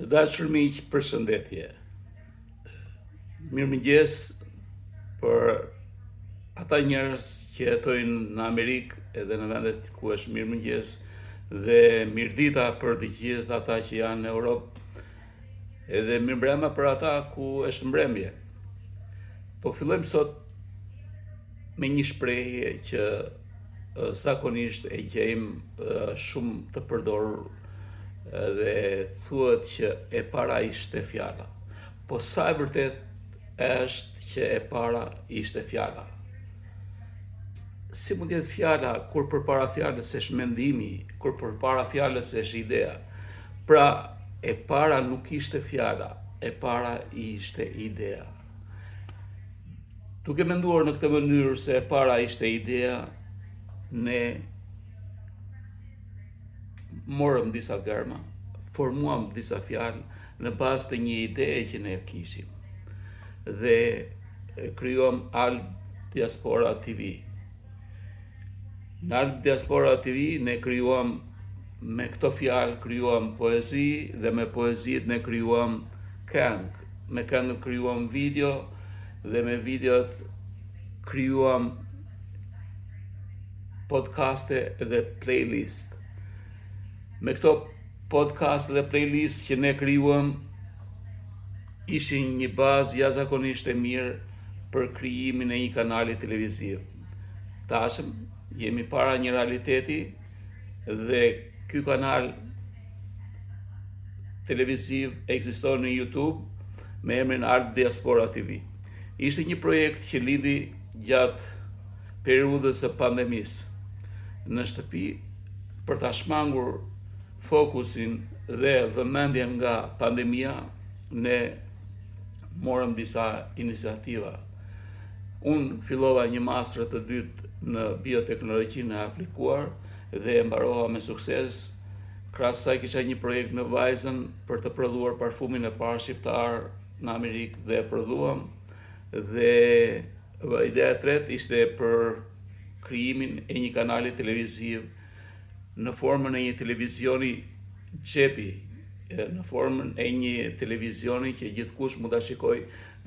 Të dashur miq, përshëndetje. Mirëmëngjes për ata njerëz që jetojnë në Amerikë edhe në vendet ku është mirëmëngjes, dhe mirëdita për të gjithë ata që janë në Europë, edhe mirëmbrëma për ata ku është mbrëmje. Po fillojmë sot me një shprehje që zakonisht e gjejmë shumë të përdorur, dhe thuhet që e para ishte fjala. Po sa e vërtet është që e para ishte fjala? Si mund jetë fjala kur përpara fjalës është mendimi, kur përpara fjalës është ideja? Pra, e para nuk ishte fjala, e para ishte ideja. Duke menduar në këtë mënyrë se e para ishte ideja, ne morëm disa gërma, formuam disa fjalë në bazë të një ideje që ne kishim, dhe krijuam Alb Diaspora TV. Në Alb Diaspora TV ne krijuam, me këto fjalë krijuam poezi, dhe me poezit ne krijuam këngë, me këngët krijuam video, dhe me videot krijuam podcaste dhe playlist. Me këto podcast dhe playlist që ne krijuam, ishin një bazë jashtëzakonisht e mirë për krijimin e një kanali televiziv. Tashëm jemi para një realiteti, dhe ky kanal televiziv ekziston në YouTube me emrin Alb Diaspora TV. Ishte një projekt që lindi gjatë periudhës së pandemisë. Në shtëpi, për ta shmangur fokusin dhe vëmendjen nga pandemia, ne morëm disa iniciativa. Unë fillova një master të dytë në bioteknologjinë e aplikuar dhe e mbarova me sukses. Krahas asaj kisha një projekt me vajzën për të prodhuar parfumin e parë shqiptar në Amerikë, dhe e prodhuam. Dhe ideja e tretë ishte për krijimin e një kanali televiziv në formën e një televizioni xhepi, në formën e një televizioni që gjithkush mund ta shikojë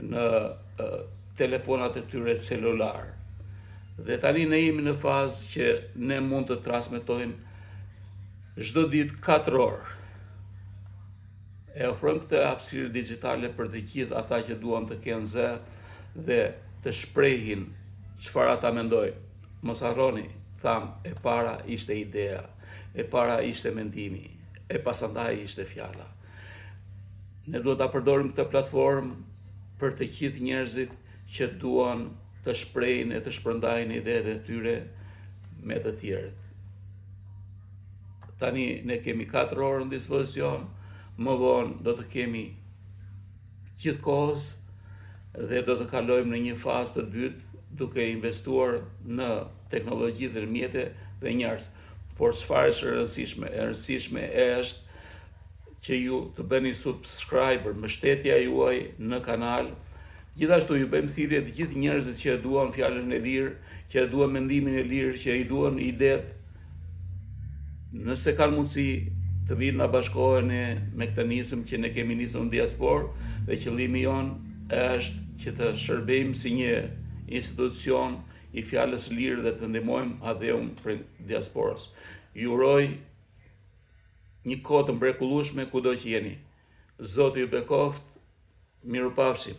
në telefonat e tyre celular. Dhe tani ne jemi në fazë që ne mund të transmetojmë çdo ditë 4 orë. E ofrojmë këtë hapësirë digjitale për të gjithë ata që duan të kenë zë dhe të shprehin çfarë ata mendojnë. Mos harroni, tham, e para ishte ideja, e para ishte mendimi, e pasandaj ishte fjala. Ne duhet ta përdorim këtë platformë për të gjithë njerëzit që duan të shprehin e të shpërndajnë idetë e tyre me të tjerët. Tani ne kemi 4 orë në dispozicion, më vonë do të kemi gjithkohës, dhe do të kalojmë në një fazë të dytë, duke investuar në teknologji dhe mjete dhe njerëz. Por çfarë është e rëndësishme? E rëndësishme është që ju të bëni subscriber, mbështetja juaj në kanal. Gjithashtu ju bëjmë thirrje të gjithë njerëzit që e duan fjalën e lirë, që e duan mendimin e lirë, që i duan idetë. Nëse kanë mundësi të vinë na bashkoheni me këtë nisëm që ne kemi nisur në diasporë, dhe qëllimi jonë është që të shërbejmë si një institucion i fjalës lirë dhe të ndihmojmë adheun për diasporës. Ju uroj një kohë të mrekullueshme kudo që jeni. Zoti ju bekoft, mirupafshim.